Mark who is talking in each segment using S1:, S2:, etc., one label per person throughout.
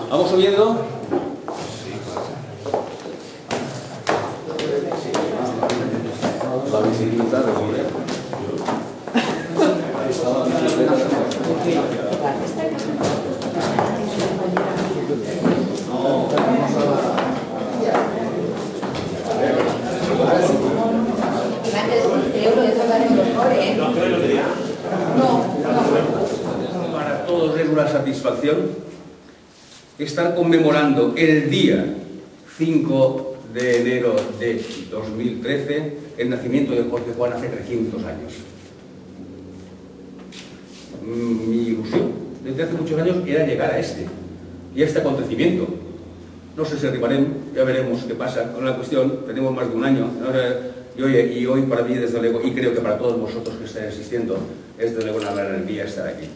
S1: ¿Vamos subiendo? La bicicleta de Goya. Para todos es una satisfacción estar conmemorando el día 5 de enero de 2013 el nacimiento de Jorge Juan hace 300 años. Mi ilusión desde hace muchos años era llegar a este acontecimiento. No sé si arribaremos, ya veremos qué pasa con la cuestión. Tenemos más de un año y hoy para mí, desde luego, y creo que para todos vosotros que estáis asistiendo, es desde luego una gran alegría estar aquí.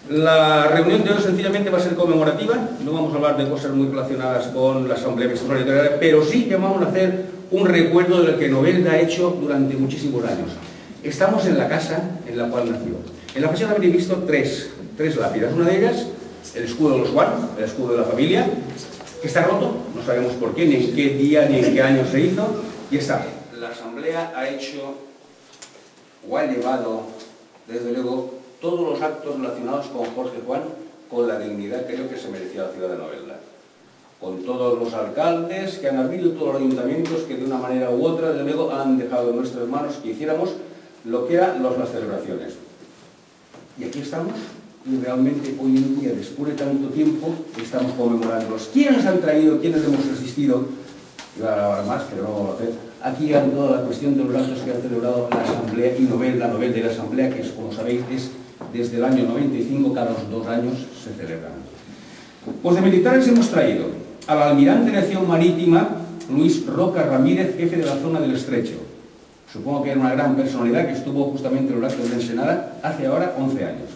S1: La reunión de hoy sencillamente va a ser conmemorativa, no vamos a hablar de cosas muy relacionadas con la Asamblea Mixta Literaria, pero sí que vamos a hacer un recuerdo de lo que Novelda ha hecho durante muchísimos años. Estamos en la casa en la cual nació. En la fachada habréis visto tres lápidas. Una de ellas, el escudo de los Juan, el escudo de la familia, que está roto, no sabemos por qué, ni en qué día, ni en qué año se hizo, y está. La Asamblea ha hecho o ha llevado, desde luego, todos los actos relacionados con Jorge Juan con la dignidad creo que se merecía la ciudad de Novelda. Con todos los alcaldes que han habido, todos los ayuntamientos que de una manera u otra, desde luego, han dejado en nuestras manos que hiciéramos lo que eran las celebraciones. Y aquí estamos, y realmente hoy en día, después de tanto tiempo, estamos conmemorándolos. ¿Quiénes han traído, quiénes hemos asistido? Iba a hablar más, pero no lo voy a hacer. Aquí han toda la cuestión de los actos que han celebrado la Asamblea y Novelda y la Asamblea, que como sabéis es desde el año 95, cada 2 años se celebran. Pues de militares hemos traído al almirante de acción marítima Luis Roca Ramírez, jefe de la zona del Estrecho. Supongo que era una gran personalidad que estuvo justamente en los actos de Ensenada hace ahora 11 años.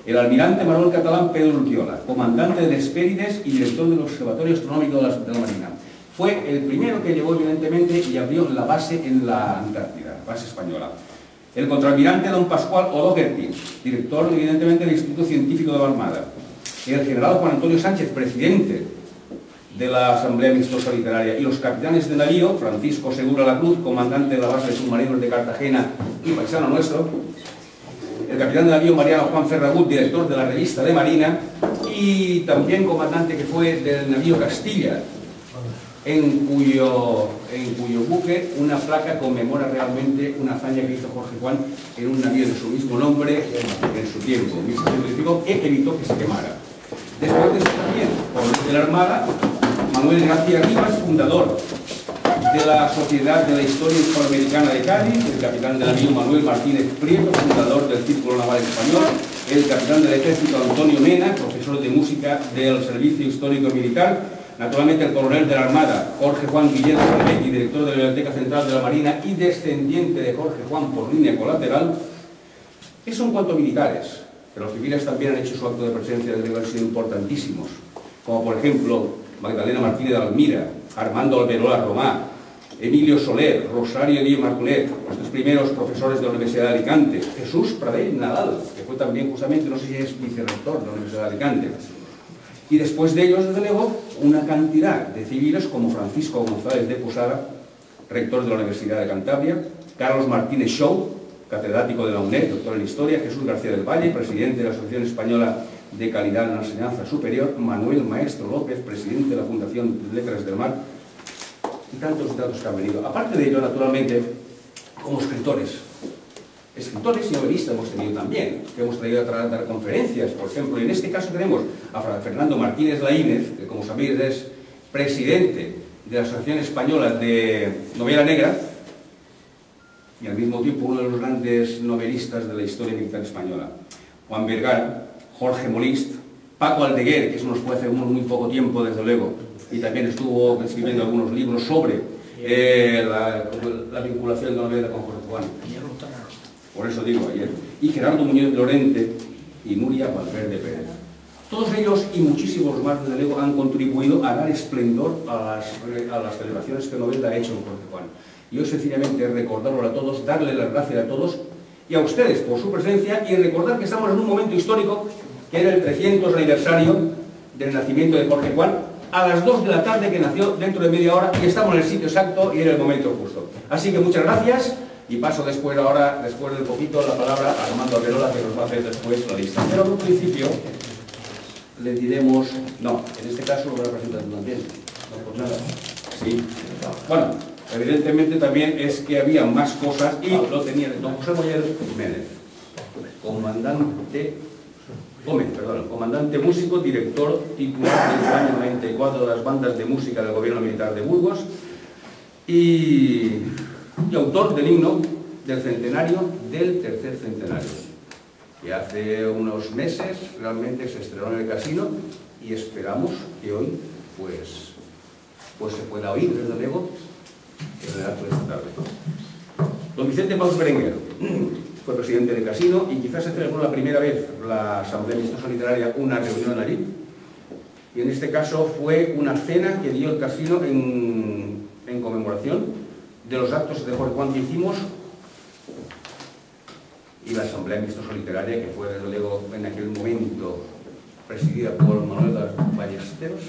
S1: El almirante Manuel Catalán Pedro Urquiola, comandante de Hespérides y director del Observatorio Astronómico de la Marina. Fue el primero que llegó, evidentemente, y abrió la base en la Antártida, base española. El contraalmirante don Pascual O'Doherty, director, evidentemente, del Instituto Científico de la Armada. El general Juan Antonio Sánchez, presidente de la Asamblea Mixta Literaria. Y los capitanes de navío, Francisco Segura La Cruz, comandante de la base de submarinos de Cartagena y paisano nuestro. El capitán de navío Mariano Juan Ferragut, director de la revista de Marina. Y también comandante que fue del navío Castilla, en cuyo buque una placa conmemora realmente una hazaña que hizo Jorge Juan en un navío de su mismo nombre en su tiempo, 1625, que evitó que se quemara. Después de eso también, por de la Armada, Manuel García Rivas, fundador de la Sociedad de la Historia Hispanoamericana de Cádiz, el capitán del navío Manuel Martínez Prieto, fundador del Círculo Naval Español, el capitán del Ejército Antonio Mena, profesor de música del Servicio Histórico Militar, naturalmente el coronel de la Armada, Jorge Juan Guillermo Ferretti, director de la Biblioteca Central de la Marina y descendiente de Jorge Juan por línea colateral. Eso en cuanto a militares, pero los civiles también han hecho su acto de presencia, de han sido importantísimos, como por ejemplo Magdalena Martínez de Almira, Armando Alberola Romá, Emilio Soler, Rosario Díaz Marculet, los 3 primeros profesores de la Universidad de Alicante, Jesús Pradell Nadal, que fue también justamente, no sé si es vicerrector de la Universidad de Alicante. Y después de ellos, desde luego, una cantidad de civiles como Francisco González de Posada, rector de la Universidad de Cantabria, Carlos Martínez Show, catedrático de la UNED, doctor en Historia, Jesús García del Valle, presidente de la Asociación Española de Calidad en la Enseñanza Superior, Manuel Maestro López, presidente de la Fundación Letras del Mar, y tantos datos que han venido. Aparte de ello, naturalmente, como escritores, escritores y novelistas hemos tenido también, que hemos traído a dar conferencias, por ejemplo. Y en este caso tenemos a Fernando Martínez Laínez, que como sabéis es presidente de la Asociación Española de Novela Negra, y al mismo tiempo uno de los grandes novelistas de la historia militar española. Juan Vergara, Jorge Molist, Paco Aldeguer, que eso nos puede hacer muy poco tiempo, desde luego, y también estuvo escribiendo algunos libros sobre la vinculación de la novela con Jorge Juan. Por eso digo ayer. Y Gerardo Muñoz Lorente y Nuria Valverde Pérez. Todos ellos y muchísimos más, desde luego, han contribuido a dar esplendor a las celebraciones que Novelda ha hecho en Jorge Juan. Y hoy sencillamente recordarlo a todos, darle las gracias a todos y a ustedes por su presencia y recordar que estamos en un momento histórico que era el 300 aniversario del nacimiento de Jorge Juan, a las 2 de la tarde, que nació dentro de media hora, y estamos en el sitio exacto y en el momento justo. Así que muchas gracias y paso después del poquito, la palabra a Armando Alberola, que nos va a hacer después la lista. Pero en un principio le diremos, no, en este caso lo voy a presentar también, no por nada. Sí. Bueno, evidentemente también es que había más cosas y lo tenía don José Boyer Jiménez, comandante músico, director titular del año 94 de las bandas de música del gobierno militar de Burgos y autor del himno del centenario, del tercer centenario, que hace unos meses realmente se estrenó en el Casino y esperamos que hoy pues se pueda oír, desde luego, el relato de esta tarde. Don Vicente Paus Berenguer fue presidente del Casino y quizás se celebró la primera vez la Asamblea Amistosa Literaria, una reunión allí, y en este caso fue una cena que dio el Casino en conmemoración de los actos de Jorge Juan que hicimos, y la Asamblea Amistosa Literaria, que fue desde luego en aquel momento presidida por Manuel Ballesteros,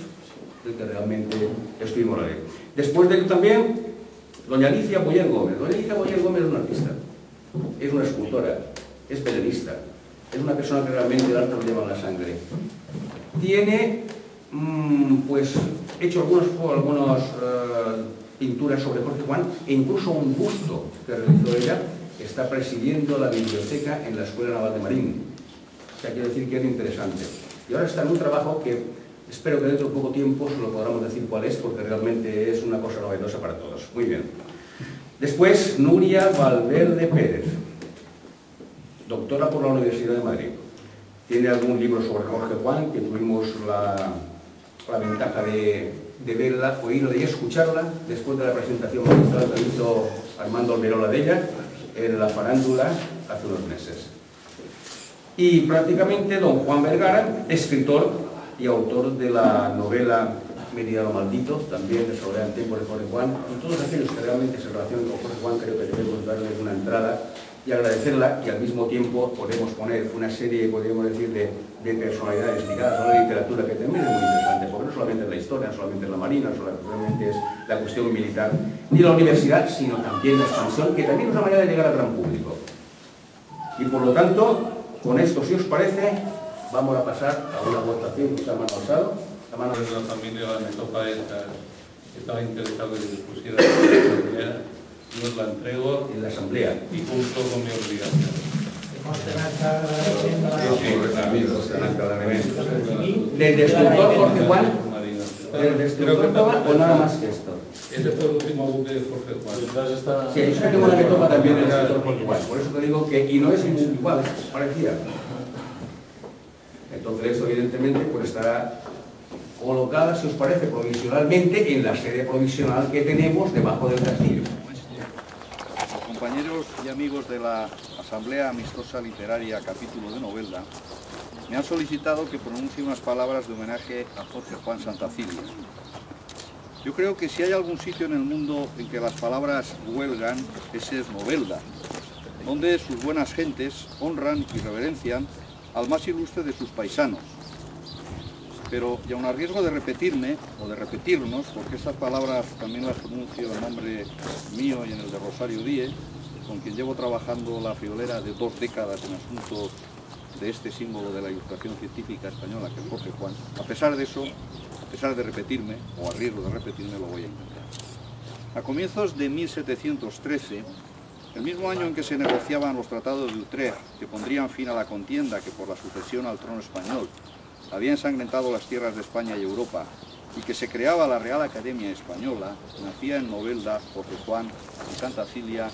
S1: del que realmente estuvimos ahí. Después de él también, doña Alicia Boyer Gómez. Doña Alicia Boyer Gómez es una artista, es una escultora, es periodista, es una persona que realmente el arte lo lleva en la sangre. Tiene, pues, hecho algunas pinturas sobre Jorge Juan, e incluso un busto que realizó ella, que está presidiendo la biblioteca en la Escuela Naval de Marín. O sea, quiero decir que es interesante. Y ahora está en un trabajo que espero que dentro de poco tiempo se lo podamos decir cuál es, porque realmente es una cosa novedosa para todos. Muy bien. Después, Nuria Valverde Pérez, doctora por la Universidad de Madrid. Tiene algún libro sobre Jorge Juan, que tuvimos la ventaja de verla, oírla y escucharla después de la presentación magistral que hizo Armando Alberola de ella en la farándula hace unos meses. Y prácticamente don Juan Vergara, escritor y autor de la novela Meridiano Maldito, también desarrollada en tiempo de Jorge Juan, y todos aquellos que realmente se relacionan con Jorge Juan, creo que debemos darles una entrada y agradecerla, y al mismo tiempo podemos poner una serie, podríamos decir, de personalidades ligadas a la literatura, que también es muy interesante, porque no solamente es la historia, no solamente es la marina, no solamente es la cuestión militar, ni la universidad, sino también la expansión, que también es una manera de llegar al gran público. Y por lo tanto, con esto, si os parece, vamos a pasar a una votación que está a mano alzado.
S2: La mano de la familia me toca esta, estaba interesado en que pusiera la asamblea, yo os la entrego
S1: en la asamblea
S2: y cumplo con mi obligación.
S1: ¿Del destructor Jorge Juan? ¿Del destructor toma o nada más que esto?
S2: Ese fue el último buque de Jorge Juan.
S1: Sí, yo tengo la que toma también del destructor Jorge Juan, por eso te digo que, y no es igual, es parecida. Entonces esto evidentemente pues estará colocada, si os parece, provisionalmente en la sede provisional que tenemos debajo del castillo.
S3: Compañeros y amigos de la Asamblea Amistosa Literaria Capítulo de Novelda, me han solicitado que pronuncie unas palabras de homenaje a Jorge Juan Santacilia. Yo creo que si hay algún sitio en el mundo en que las palabras huelgan, ese es Novelda, donde sus buenas gentes honran y reverencian al más ilustre de sus paisanos. Pero, y aun a riesgo de repetirme, o de repetirnos, porque estas palabras también las pronuncio en nombre mío y en el de Rosario Díez, con quien llevo trabajando la friolera de 2 décadas en asuntos de este símbolo de la ilustración científica española, que es Jorge Juan, a pesar de eso, a pesar de repetirme, o a riesgo de repetirme, lo voy a intentar. A comienzos de 1713, El mismo año en que se negociaban los tratados de Utrecht, que pondrían fin a la contienda que por la sucesión al trono español había ensangrentado las tierras de España y Europa, y que se creaba la Real Academia Española, nacía en Novelda Jorge Juan y Santa Cilia,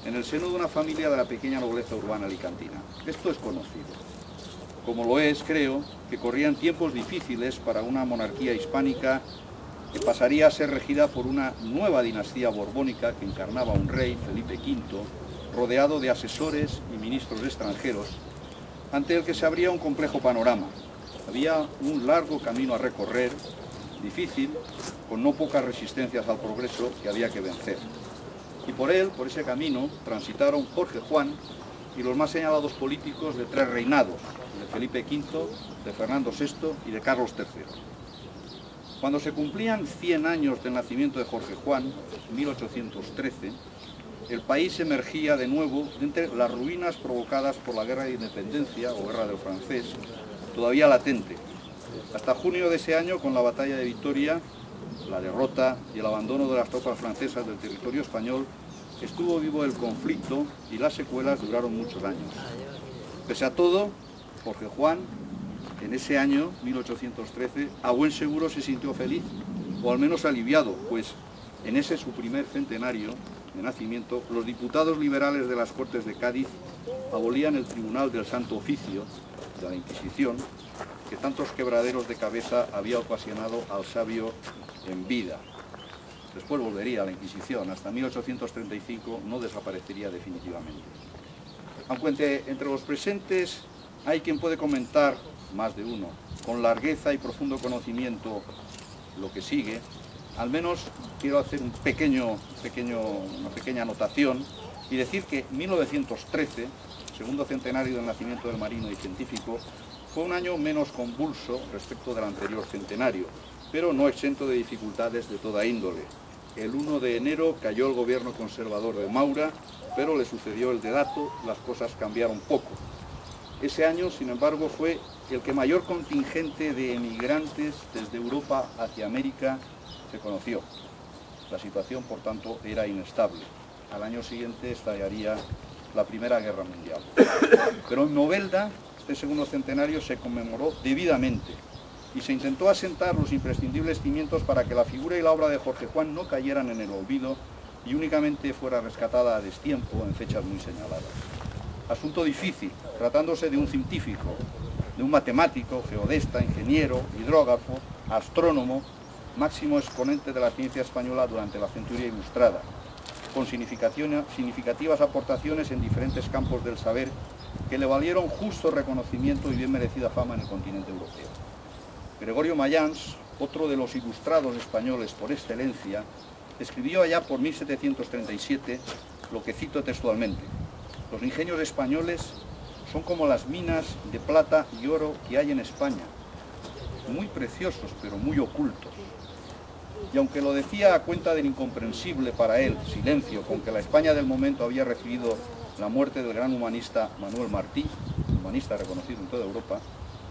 S3: en el seno de una familia de la pequeña nobleza urbana alicantina. Esto es conocido. Como lo es, creo, que corrían tiempos difíciles para una monarquía hispánica que pasaría a ser regida por una nueva dinastía borbónica que encarnaba un rey, Felipe V, rodeado de asesores y ministros extranjeros, ante el que se abría un complejo panorama. Había un largo camino a recorrer, difícil, con no pocas resistencias al progreso que había que vencer. Y por ese camino, transitaron Jorge Juan y los más señalados políticos de tres reinados, de Felipe V, de Fernando VI y de Carlos III. Cuando se cumplían 100 años del nacimiento de Jorge Juan, 1813, el país emergía de nuevo de entre las ruinas provocadas por la Guerra de Independencia o Guerra del Francés, todavía latente. Hasta junio de ese año, con la batalla de Vitoria, la derrota y el abandono de las tropas francesas del territorio español, estuvo vivo el conflicto y las secuelas duraron muchos años. Pese a todo, Jorge Juan, en ese año, 1813, a buen seguro se sintió feliz, o al menos aliviado, pues en ese su primer centenario de nacimiento, los diputados liberales de las Cortes de Cádiz abolían el Tribunal del Santo Oficio de la Inquisición, que tantos quebraderos de cabeza había ocasionado al sabio en vida. Después volvería a la Inquisición, hasta 1835 no desaparecería definitivamente. Aunque entre los presentes hay quien puede comentar, más de uno, con largueza y profundo conocimiento lo que sigue, al menos quiero hacer una pequeña anotación y decir que 1913, segundo centenario del nacimiento del marino y científico, fue un año menos convulso respecto del anterior centenario, pero no exento de dificultades de toda índole. El 1 de enero cayó el gobierno conservador de Maura, pero le sucedió el de Dato, las cosas cambiaron poco. Ese año, sin embargo, fue el que mayor contingente de emigrantes desde Europa hacia América se conoció. La situación, por tanto, era inestable. Al año siguiente estallaría la Primera Guerra Mundial. Pero en Novelda, este segundo centenario se conmemoró debidamente y se intentó asentar los imprescindibles cimientos para que la figura y la obra de Jorge Juan no cayeran en el olvido y únicamente fuera rescatada a destiempo en fechas muy señaladas. Asunto difícil, tratándose de un científico, de un matemático, geodesta, ingeniero, hidrógrafo, astrónomo, máximo exponente de la ciencia española durante la centuria ilustrada, con significativas aportaciones en diferentes campos del saber que le valieron justo reconocimiento y bien merecida fama en el continente europeo. Gregorio Mayans, otro de los ilustrados españoles por excelencia, escribió allá por 1737 lo que cito textualmente: los ingenios españoles son como las minas de plata y oro que hay en España, muy preciosos pero muy ocultos. Y aunque lo decía a cuenta del incomprensible para él silencio con que la España del momento había recibido la muerte del gran humanista Manuel Martí, humanista reconocido en toda Europa,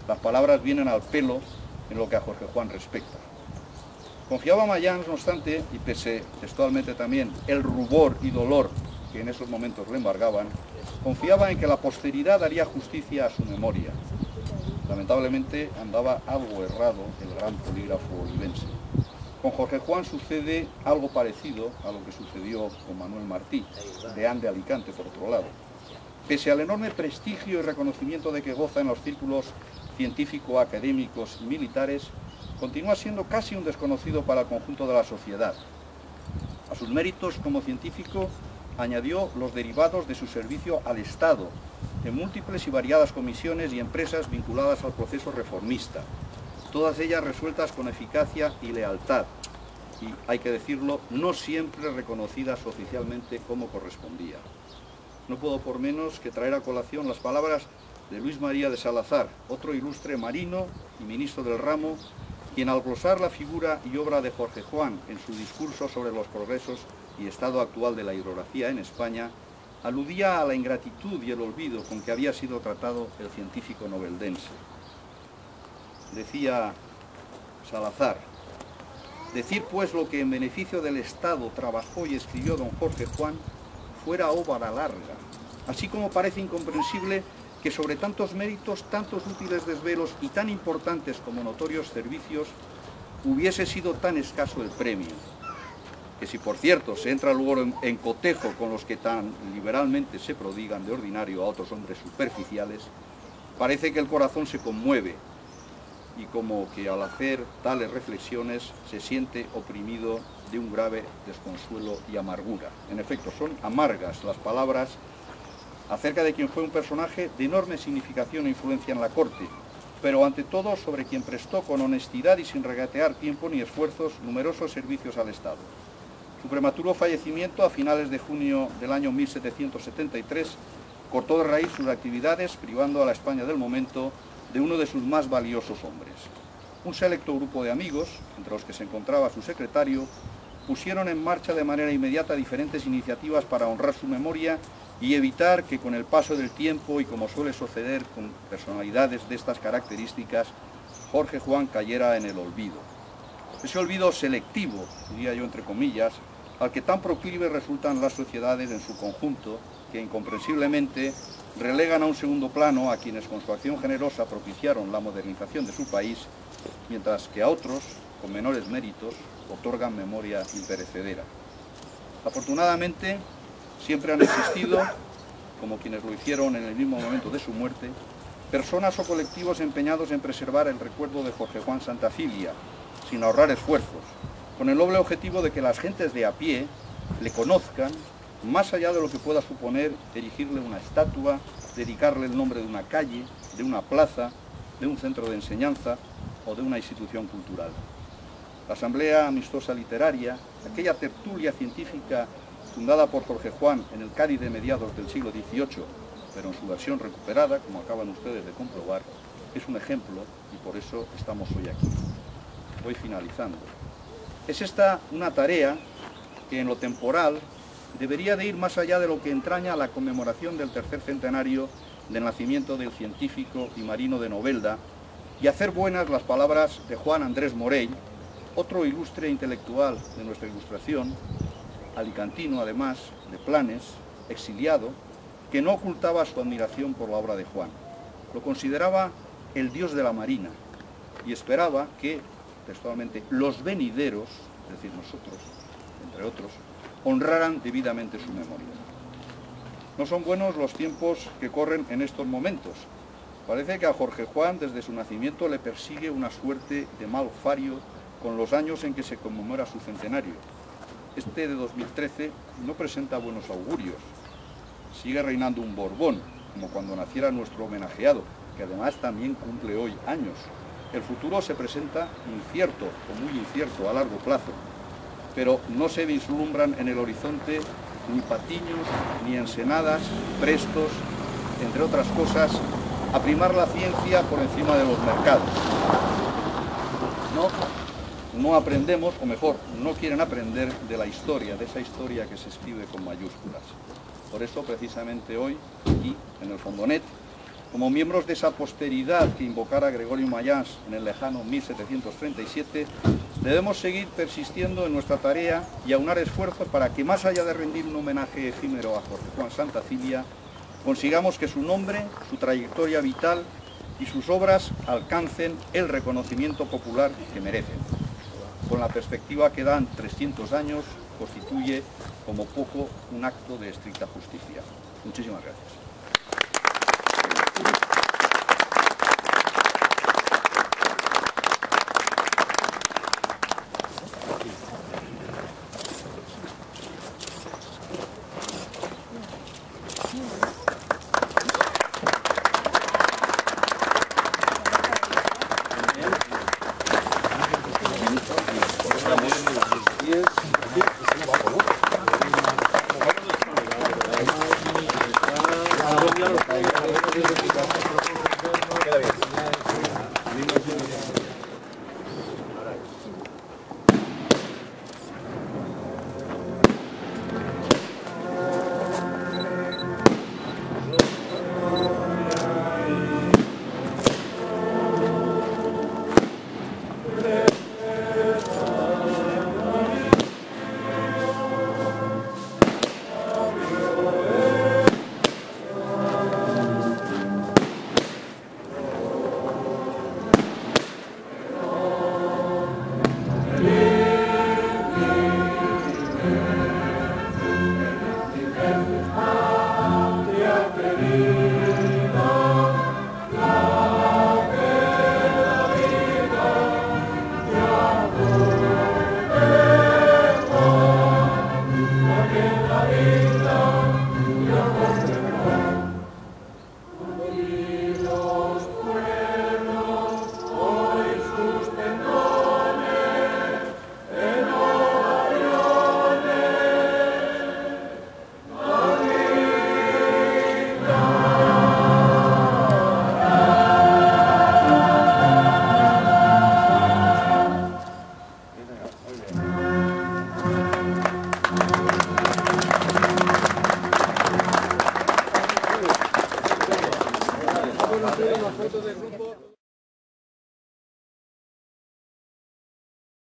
S3: las palabras vienen al pelo en lo que a Jorge Juan respecta. Confiaba Mayans, no obstante, y pese textualmente también el rubor y dolor que en esos momentos le embargaban, confiaba en que la posteridad daría justicia a su memoria. Lamentablemente andaba algo errado el gran polígrafo olivense. Con Jorge Juan sucede algo parecido a lo que sucedió con Manuel Martí, deán de Alicante, por otro lado. Pese al enorme prestigio y reconocimiento de que goza en los círculos científico, académicos y militares, continúa siendo casi un desconocido para el conjunto de la sociedad. A sus méritos como científico añadió los derivados de su servicio al Estado, en múltiples y variadas comisiones y empresas vinculadas al proceso reformista, todas ellas resueltas con eficacia y lealtad, y, hay que decirlo, no siempre reconocidas oficialmente como correspondía. No puedo por menos que traer a colación las palabras de Luis María de Salazar, otro ilustre marino y ministro del ramo, quien al glosar la figura y obra de Jorge Juan en su discurso sobre los progresos y estado actual de la hidrografía en España, aludía a la ingratitud y el olvido con que había sido tratado el científico noveldense. Decía Salazar: decir pues lo que en beneficio del Estado trabajó y escribió don Jorge Juan fuera obra larga, así como parece incomprensible que sobre tantos méritos, tantos útiles desvelos y tan importantes como notorios servicios, hubiese sido tan escaso el premio, que si por cierto se entra luego en cotejo con los que tan liberalmente se prodigan de ordinario a otros hombres superficiales, parece que el corazón se conmueve y como que al hacer tales reflexiones se siente oprimido de un grave desconsuelo y amargura. En efecto, son amargas las palabras acerca de quien fue un personaje de enorme significación e influencia en la corte, pero ante todo sobre quien prestó con honestidad y sin regatear tiempo ni esfuerzos numerosos servicios al Estado. Su prematuro fallecimiento a finales de junio del año 1773 cortó de raíz sus actividades, privando a la España del momento de uno de sus más valiosos hombres. Un selecto grupo de amigos, entre los que se encontraba su secretario, pusieron en marcha de manera inmediata diferentes iniciativas para honrar su memoria y evitar que con el paso del tiempo y como suele suceder con personalidades de estas características, Jorge Juan cayera en el olvido. Ese olvido selectivo, diría yo entre comillas, al que tan proclives resultan las sociedades en su conjunto, que incomprensiblemente relegan a un segundo plano a quienes con su acción generosa propiciaron la modernización de su país, mientras que a otros, con menores méritos, otorgan memoria imperecedera. Afortunadamente, siempre han existido, como quienes lo hicieron en el mismo momento de su muerte, personas o colectivos empeñados en preservar el recuerdo de Jorge Juan Santacilia, sin ahorrar esfuerzos, con el noble objetivo de que las gentes de a pie le conozcan, más allá de lo que pueda suponer erigirle una estatua, dedicarle el nombre de una calle, de una plaza, de un centro de enseñanza o de una institución cultural. La Asamblea Amistosa Literaria, aquella tertulia científica fundada por Jorge Juan en el Cádiz de mediados del siglo XVIII, pero en su versión recuperada, como acaban ustedes de comprobar, es un ejemplo y por eso estamos hoy aquí. Voy finalizando. Es esta una tarea que en lo temporal debería de ir más allá de lo que entraña la conmemoración del tercer centenario del nacimiento del científico y marino de Novelda y hacer buenas las palabras de Juan Andrés Morell, otro ilustre intelectual de nuestra Ilustración, alicantino además, de Planes, exiliado, que no ocultaba su admiración por la obra de Juan. Lo consideraba el dios de la marina y esperaba que, textualmente, los venideros, es decir, nosotros, entre otros, honraran debidamente su memoria. No son buenos los tiempos que corren en estos momentos. Parece que a Jorge Juan desde su nacimiento le persigue una suerte de mal fario con los años en que se conmemora su centenario. Este de 2013 no presenta buenos augurios. Sigue reinando un Borbón, como cuando naciera nuestro homenajeado, que además también cumple hoy años. El futuro se presenta incierto, o muy incierto, a largo plazo, pero no se vislumbran en el horizonte ni patiños, ni ensenadas, prestos, entre otras cosas, a primar la ciencia por encima de los mercados. No aprendemos, o mejor, no quieren aprender de la historia, de esa historia que se escribe con mayúsculas. Por eso, precisamente hoy, aquí, en el Fondonet, como miembros de esa posteridad que invocara Gregorio Mayans en el lejano 1737, debemos seguir persistiendo en nuestra tarea y aunar esfuerzos para que, más allá de rendir un homenaje efímero a Jorge Juan Santacilia, consigamos que su nombre, su trayectoria vital y sus obras alcancen el reconocimiento popular que merecen. Con la perspectiva que dan 300 años, constituye como poco un acto de estricta justicia. Muchísimas gracias.
S4: podemos hacer una foto de grupo.